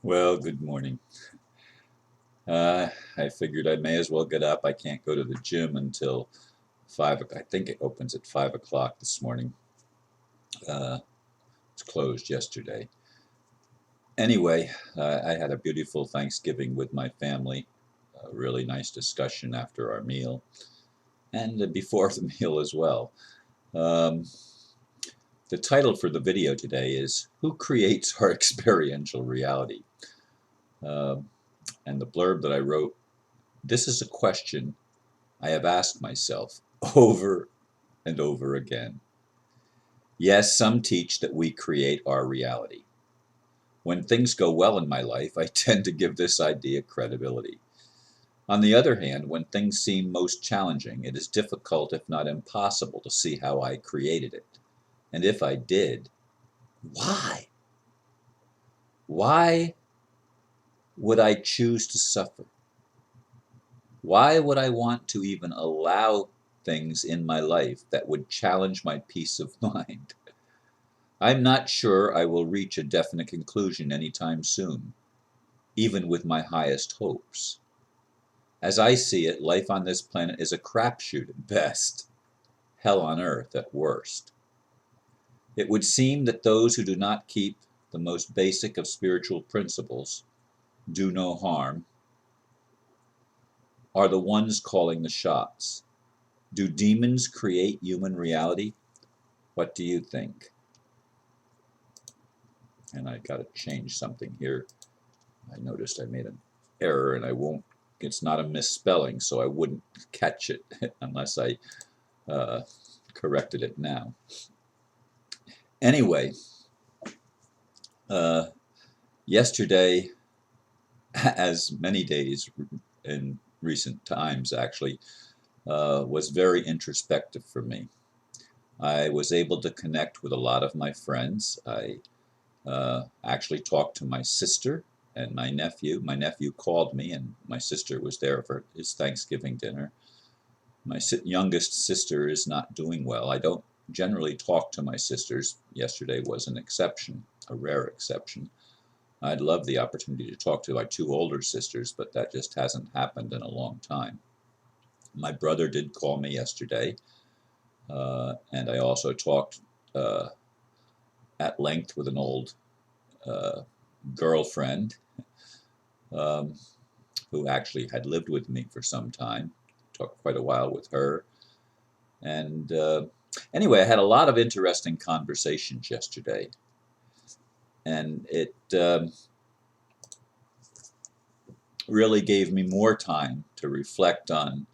Well, good morning. Uh, I figured I may as well get up. I can't go to the gym until 5 o'clock. I think it opens at 5 o'clock this morning. Uh, it's closed yesterday. Anyway, I had a beautiful Thanksgiving with my family. A really nice discussion after our meal and before the meal as well. Um, the title for the video today is Who Creates Our Experiential Reality? Uh, and the blurb that I wrote, this is a question I have asked myself over and over again. Yes, some teach that we create our reality. When things go well in my life, I tend to give this idea credibility. On the other hand, when things seem most challenging, it is difficult, if not impossible, to see how I created it. And if I did, why? Why would I choose to suffer? Why would I want to even allow things in my life that would challenge my peace of mind? I'm not sure I will reach a definite conclusion anytime soon, even with my highest hopes. As I see it, life on this planet is a crapshoot at best, hell on earth at worst. It would seem that those who do not keep the most basic of spiritual principles, do no harm, are the ones calling the shots. Do demons create human reality? What do you think? And I got to change something here. I noticed I made an error and I won't, it's not a misspelling, so I wouldn't catch it unless I corrected it now. Anyway, uh, yesterday, as many days in recent times actually, was very introspective for me. I was able to connect with a lot of my friends. I actually talked to my sister and my nephew. My nephew called me, and my sister was there for his Thanksgiving dinner. My youngest sister is not doing well. I don't generally talk to my sisters. Yesterday was an exception, a rare exception. I'd love the opportunity to talk to my two older sisters, but that just hasn't happened in a long time. My brother did call me yesterday, and I also talked uh, at length with an old uh, girlfriend um, who actually had lived with me for some time. Talked quite a while with her. And anyway, I had a lot of interesting conversations yesterday. And it really gave me more time to reflect on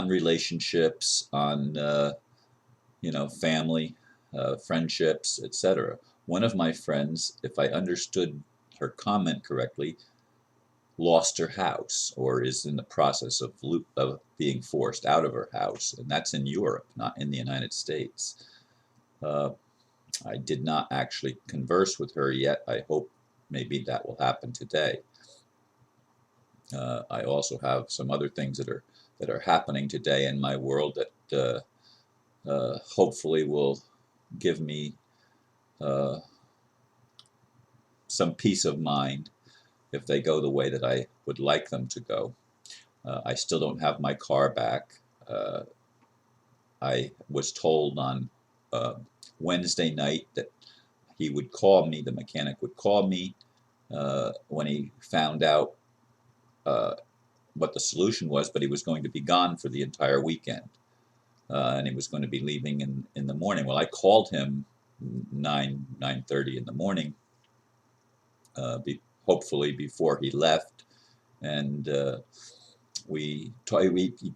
relationships, on family, friendships, etc. One of my friends, if I understood her comment correctly, lost her house or is in the process of being forced out of her house, and that's in Europe, not in the United States. Uh, I did not actually converse with her yet. I hope maybe that will happen today. I also have some other things that are happening today in my world that hopefully will give me uh, some peace of mind if they go the way that I would like them to go. I still don't have my car back. Uh, I was told on uh, Wednesday night that he would call me, the mechanic would call me when he found out uh, what the solution was, but he was going to be gone for the entire weekend. And he was going to be leaving in the morning. Well, I called him 9:30 in the morning, hopefully before he left, and he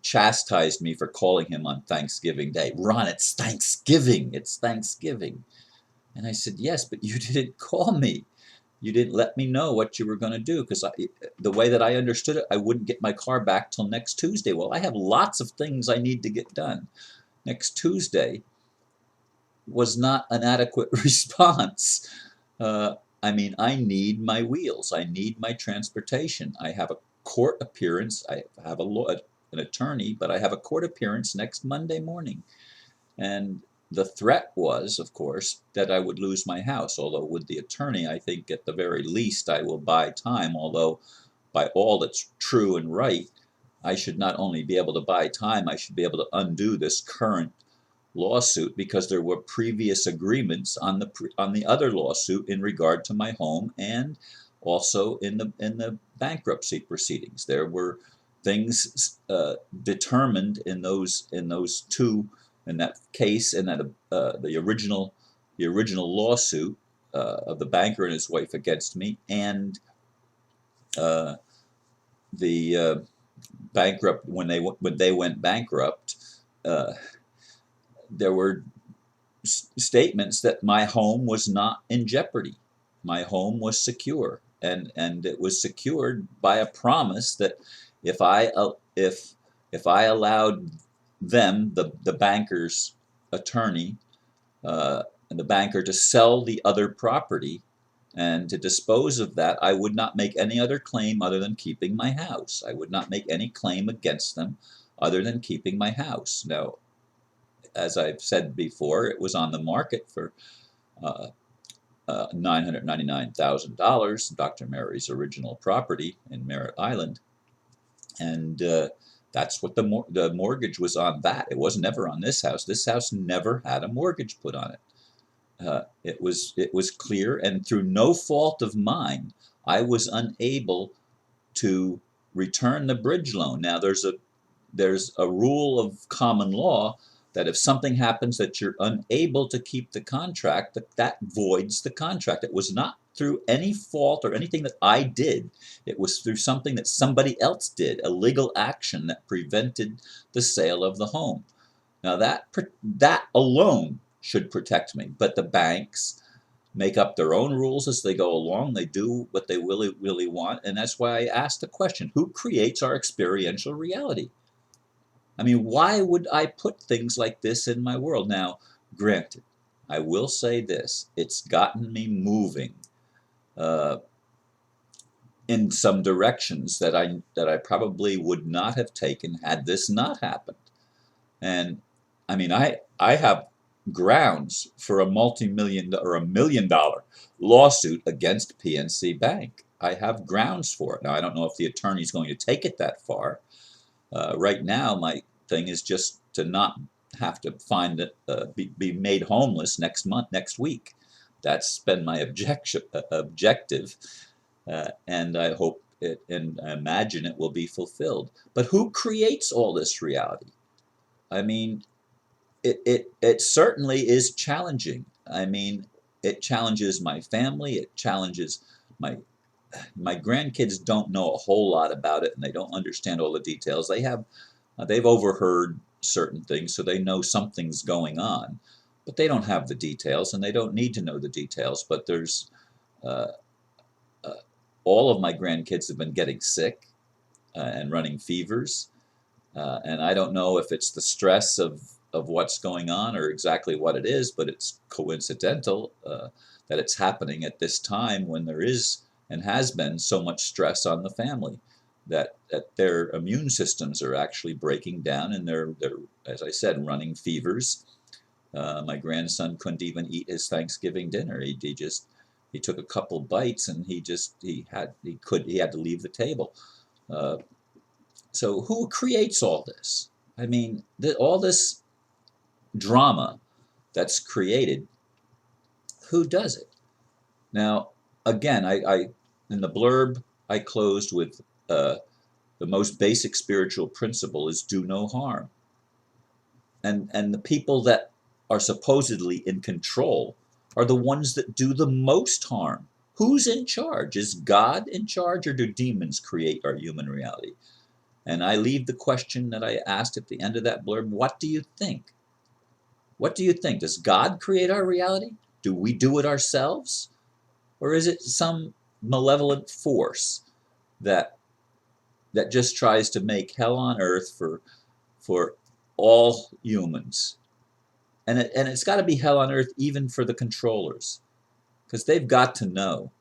chastised me for calling him on Thanksgiving Day. Ron, it's Thanksgiving. It's Thanksgiving. And I said, yes, but you didn't call me. You didn't let me know what you were going to do, because the way that I understood it, I wouldn't get my car back till next Tuesday. Well, I have lots of things I need to get done. Next Tuesday was not an adequate response. Uh, I mean, I need my wheels. I need my transportation. I have a court appearance. I have an attorney, but I have a court appearance next Monday morning. And the threat was, of course, that I would lose my house. Although with the attorney, I think at the very least I will buy time. Although by all that's true and right, I should not only be able to buy time, I should be able to undo this current lawsuit because there were previous agreements on the other lawsuit in regard to my home and also in the bankruptcy proceedings. There were things determined in those two, in that case, and that the original lawsuit of the banker and his wife against me, and uh, the bankrupt when they went bankrupt. Uh, there were statements that my home was not in jeopardy. My home was secure, and it was secured by a promise that if I allowed them, the banker's attorney, and the banker, to sell the other property and to dispose of that, I would not make any other claim other than keeping my house. I would not make any claim against them other than keeping my house. Now, as I've said before, it was on the market for uh, $999,000, Dr. Mary's original property in Merritt Island, and that's what the mortgage was on. That it was never on this house. This house never had a mortgage put on it. It was clear, and through no fault of mine, I was unable to return the bridge loan. Now there's a rule of common law that if something happens that you're unable to keep the contract, that voids the contract. It was not through any fault or anything that I did. It was through something that somebody else did, a legal action that prevented the sale of the home. Now that alone should protect me, but the banks make up their own rules as they go along. They do what they really want, and that's why I asked the question: who creates our experiential reality? I mean, why would I put things like this in my world? Now, granted, I will say this: it's gotten me moving uh, in some directions that I probably would not have taken had this not happened. And I mean, I have grounds for a multi-million or $1 million lawsuit against PNC Bank. I have grounds for it. Now, I don't know if the attorney's going to take it that far. Right now, my thing is just to not have to find it, be made homeless next week. That's been my objective, and I hope it, and I imagine it will be fulfilled. But who creates all this reality? I mean, it certainly is challenging. I mean, it challenges my family. It challenges my grandkids. Don't know a whole lot about it, and they don't understand all the details. They've overheard certain things, so they know something's going on, but they don't have the details, and they don't need to know the details. But there's uh, uh, all of my grandkids have been getting sick and running fevers. And I don't know if it's the stress of what's going on or exactly what it is, but it's coincidental that it's happening at this time when there is and has been so much stress on the family that their immune systems are actually breaking down, and they're, as I said, running fevers. My grandson couldn't even eat his Thanksgiving dinner. He took a couple bites and he had to leave the table. Uh, so who creates all this? I mean, all this drama that's created, who does it? Now, again, I in the blurb I closed with the most basic spiritual principle is do no harm. And the people that are supposedly in control are the ones that do the most harm. Who's in charge? Is God in charge, or do demons create our human reality? And I leave the question that I asked at the end of that blurb: what do you think? What do you think? Does God create our reality? Do we do it ourselves? Or is it some malevolent force that just tries to make hell on earth for all humans? And it's got to be hell on earth even for the controllers, because they've got to know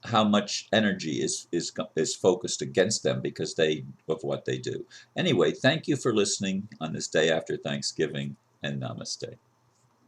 how much energy is focused against them because of what they do. Anyway, thank you for listening on this day after Thanksgiving, and namaste.